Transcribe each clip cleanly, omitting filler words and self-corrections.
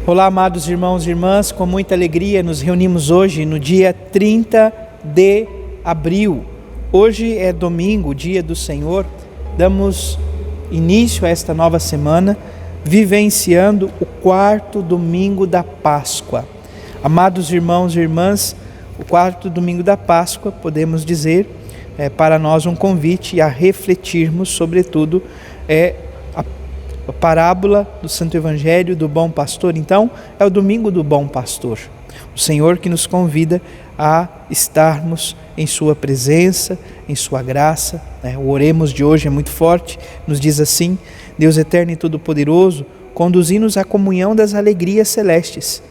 Olá, amados irmãos e irmãs, com muita alegria nos reunimos hoje no dia 30 de abril. Hoje é domingo, dia do Senhor. Damos início a esta nova semana, vivenciando o quarto domingo da Páscoa. Amados irmãos e irmãs, o quarto domingo da Páscoa, podemos dizer, é para nós um convite a refletirmos, sobretudo, a parábola do Santo Evangelho do Bom Pastor. Então, é o domingo do Bom Pastor. O Senhor que nos convida a estarmos em sua presença, em sua graça. O oremos de hoje é muito forte, nos diz assim: Deus eterno e todo-poderoso, conduzi-nos à comunhão das alegrias celestes,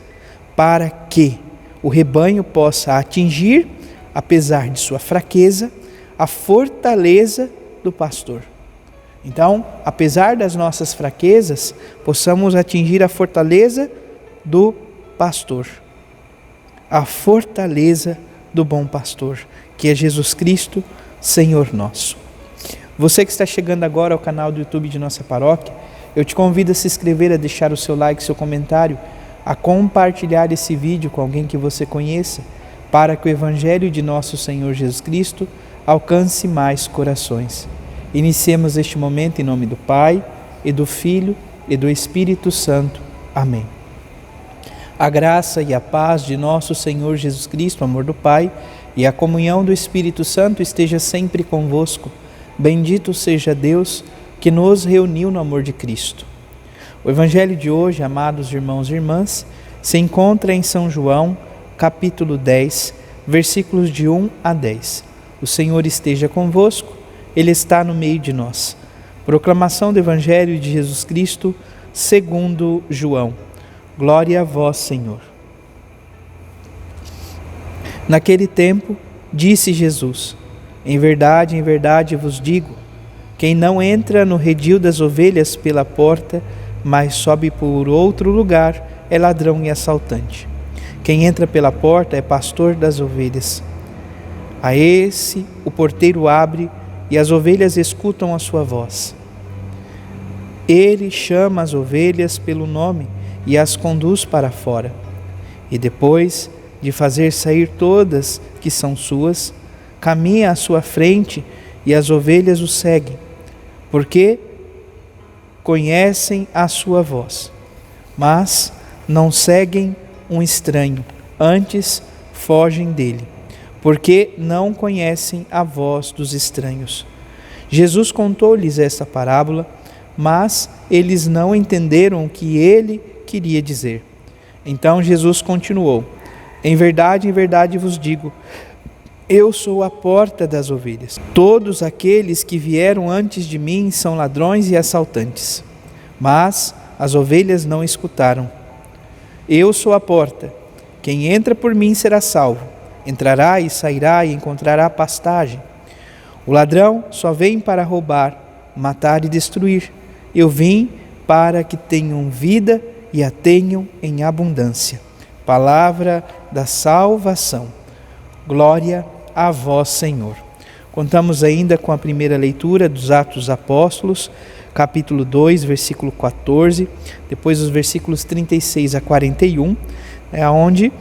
para que o rebanho possa atingir, apesar de sua fraqueza, a fortaleza do pastor. Então, apesar das nossas fraquezas, possamos atingir a fortaleza do pastor, a fortaleza do bom pastor, que é Jesus Cristo, Senhor nosso. Você que está chegando agora ao canal do YouTube de nossa paróquia, eu te convido a se inscrever, a deixar o seu like, seu comentário, a compartilhar esse vídeo com alguém que você conheça, para que o Evangelho de nosso Senhor Jesus Cristo alcance mais corações. Iniciemos este momento em nome do Pai, e do Filho, e do Espírito Santo. Amém. A graça e a paz de nosso Senhor Jesus Cristo, o amor do Pai, e a comunhão do Espírito Santo esteja sempre convosco. Bendito seja Deus que nos reuniu no amor de Cristo. O Evangelho de hoje, amados irmãos e irmãs, se encontra em São João, capítulo 10, versículos de 1 a 10. O Senhor esteja convosco. Ele está no meio de nós. Proclamação do Evangelho de Jesus Cristo segundo João. Glória a vós, Senhor. Naquele tempo, disse Jesus: em verdade vos digo, quem não entra no redil das ovelhas pela porta, mas sobe por outro lugar, é ladrão e assaltante. Quem entra pela porta é pastor das ovelhas. A esse o porteiro abre, e as ovelhas escutam a sua voz. Ele chama as ovelhas pelo nome e as conduz para fora. E depois de fazer sair todas que são suas, caminha à sua frente e as ovelhas o seguem, porque conhecem a sua voz. Mas não seguem um estranho, antes fogem dele, porque não conhecem a voz dos estranhos. Jesus contou-lhes esta parábola, mas eles não entenderam o que ele queria dizer. Então Jesus continuou: em verdade vos digo, eu sou a porta das ovelhas. Todos aqueles que vieram antes de mim são ladrões e assaltantes, mas as ovelhas não escutaram. Eu sou a porta. Quem entra por mim será salvo. Entrará e sairá e encontrará pastagem. O ladrão só vem para roubar, matar e destruir. Eu vim para que tenham vida e a tenham em abundância. Palavra da salvação. Glória a vós, Senhor. Contamos ainda com a primeira leitura dos Atos dos Apóstolos, capítulo 2, versículo 14, depois os versículos 36 a 41, onde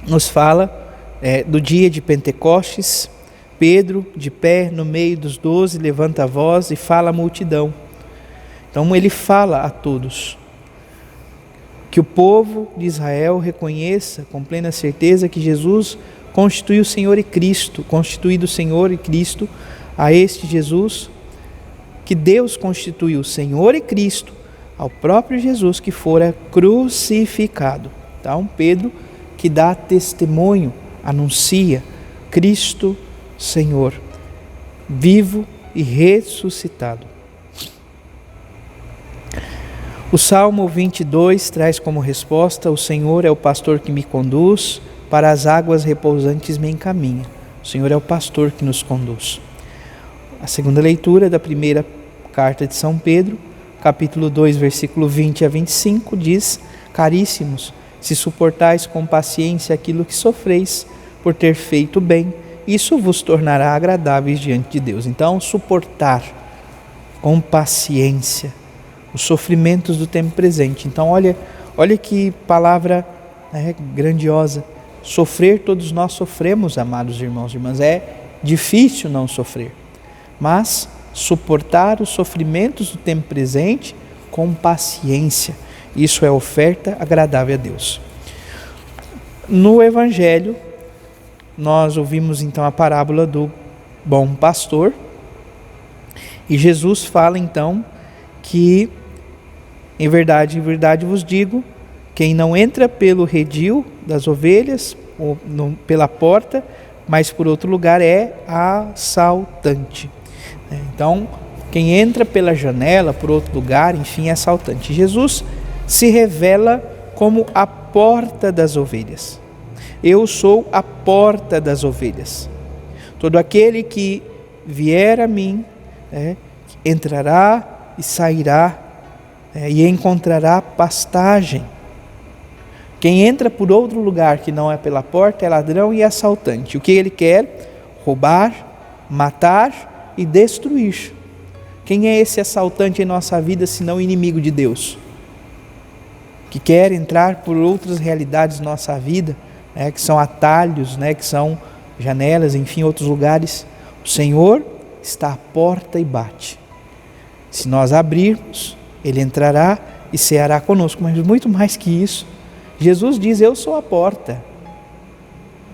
nos fala do dia de Pentecostes. Pedro, de pé no meio dos 12, levanta a voz e fala à multidão. Então ele fala a todos, que o povo de Israel reconheça com plena certeza que Jesus constituiu o Senhor e Cristo, constituído Senhor e Cristo, a este Jesus, que Deus constituiu Senhor e Cristo, ao próprio Jesus que fora crucificado. Então Pedro, que dá testemunho, anuncia Cristo Senhor, vivo e ressuscitado. O Salmo 22 traz como resposta: o Senhor é o pastor que me conduz, para as águas repousantes me encaminha. O Senhor é o pastor que nos conduz. A segunda leitura da primeira carta de São Pedro, capítulo 2, versículo 20 a 25, diz: caríssimos, se suportais com paciência aquilo que sofreis, por ter feito bem, isso vos tornará agradáveis diante de Deus. Então, suportar com paciência os sofrimentos do tempo presente. Então, olha Olha que palavra grandiosa. Sofrer, todos nós sofremos, amados irmãos e irmãs. É difícil não sofrer, mas suportar os sofrimentos do tempo presente com paciência. Isso é oferta agradável a Deus. No Evangelho, nós ouvimos então a parábola do bom pastor. E Jesus fala então que, em verdade vos digo, quem não entra pelo redil das ovelhas, ou pela porta, mas por outro lugar é assaltante. Então, quem entra pela janela, por outro lugar, enfim, é assaltante. Jesus se revela como a porta das ovelhas. Eu sou a porta das ovelhas. Todo aquele que vier a mim, entrará e sairá, e encontrará pastagem. Quem entra por outro lugar que não é pela porta é ladrão e assaltante. O que ele quer? Roubar, matar e destruir. Quem é esse assaltante em nossa vida, senão o inimigo de Deus? Que quer entrar por outras realidades da nossa vida, que são atalhos, que são janelas, enfim, outros lugares. O Senhor está à porta e bate. Se nós abrirmos, Ele entrará e ceará conosco. Mas muito mais que isso, Jesus diz: eu sou a porta.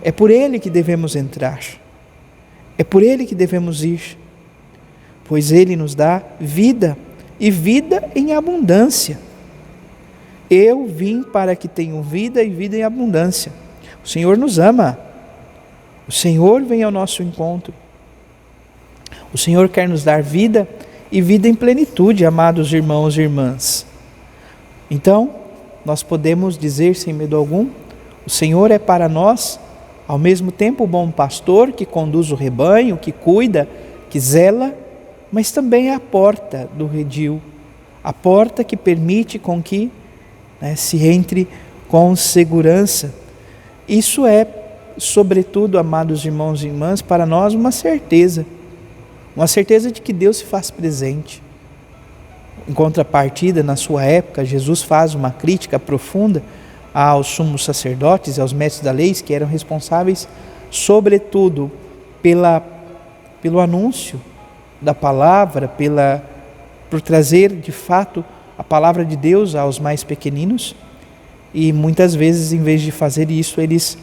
É por Ele que devemos entrar. É por Ele que devemos ir. Pois Ele nos dá vida, e vida em abundância. Eu vim para que tenham vida e vida em abundância. O Senhor nos ama. O Senhor vem ao nosso encontro. O Senhor quer nos dar vida e vida em plenitude, amados irmãos e irmãs. Então, nós podemos dizer sem medo algum: o Senhor é para nós, ao mesmo tempo, o bom pastor que conduz o rebanho, que cuida, que zela, mas também é a porta do redil, a porta que permite com que se entre com segurança. Isso é, sobretudo, amados irmãos e irmãs, para nós uma certeza de que Deus se faz presente. Em contrapartida, na sua época, Jesus faz uma crítica profunda aos sumos sacerdotes e aos mestres da lei, que eram responsáveis, sobretudo, pelo anúncio da palavra, por trazer, de fato, a palavra de Deus aos mais pequeninos. E muitas vezes, em vez de fazer isso, eles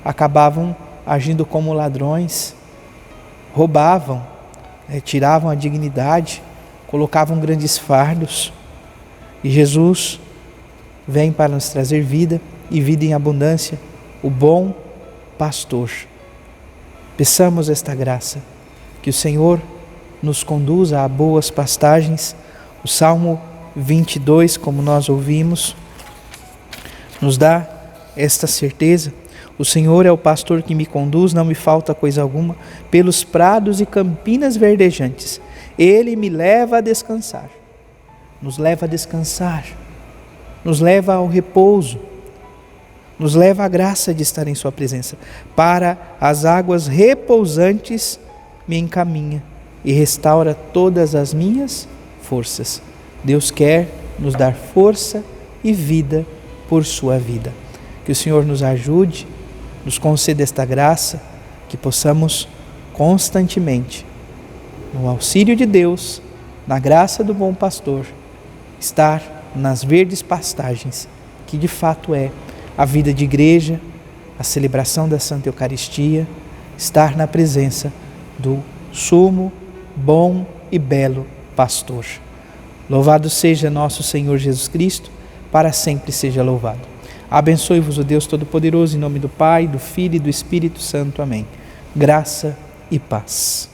acabavam agindo como ladrões, roubavam, tiravam a dignidade, colocavam grandes fardos. E Jesus vem para nos trazer vida e vida em abundância, o bom pastor. Peçamos esta graça, que o Senhor nos conduza a boas pastagens. O Salmo 22, como nós ouvimos, nos dá esta certeza: o Senhor é o pastor que me conduz, não me falta coisa alguma. Pelos prados e campinas verdejantes, Ele me leva a descansar. Nos leva a descansar, nos leva ao repouso, nos leva à graça de estar em sua presença. Para as águas repousantes me encaminha e restaura todas as minhas forças. Deus quer nos dar força e vida por sua vida. Que o Senhor nos ajude, nos conceda esta graça, que possamos constantemente, no auxílio de Deus, na graça do bom pastor, estar nas verdes pastagens, que de fato é a vida de igreja, a celebração da Santa Eucaristia, estar na presença do sumo, bom e belo pastor. Louvado seja nosso Senhor Jesus Cristo, para sempre seja louvado. Abençoe-vos o Deus Todo-Poderoso, em nome do Pai, do Filho e do Espírito Santo. Amém. Graça e paz.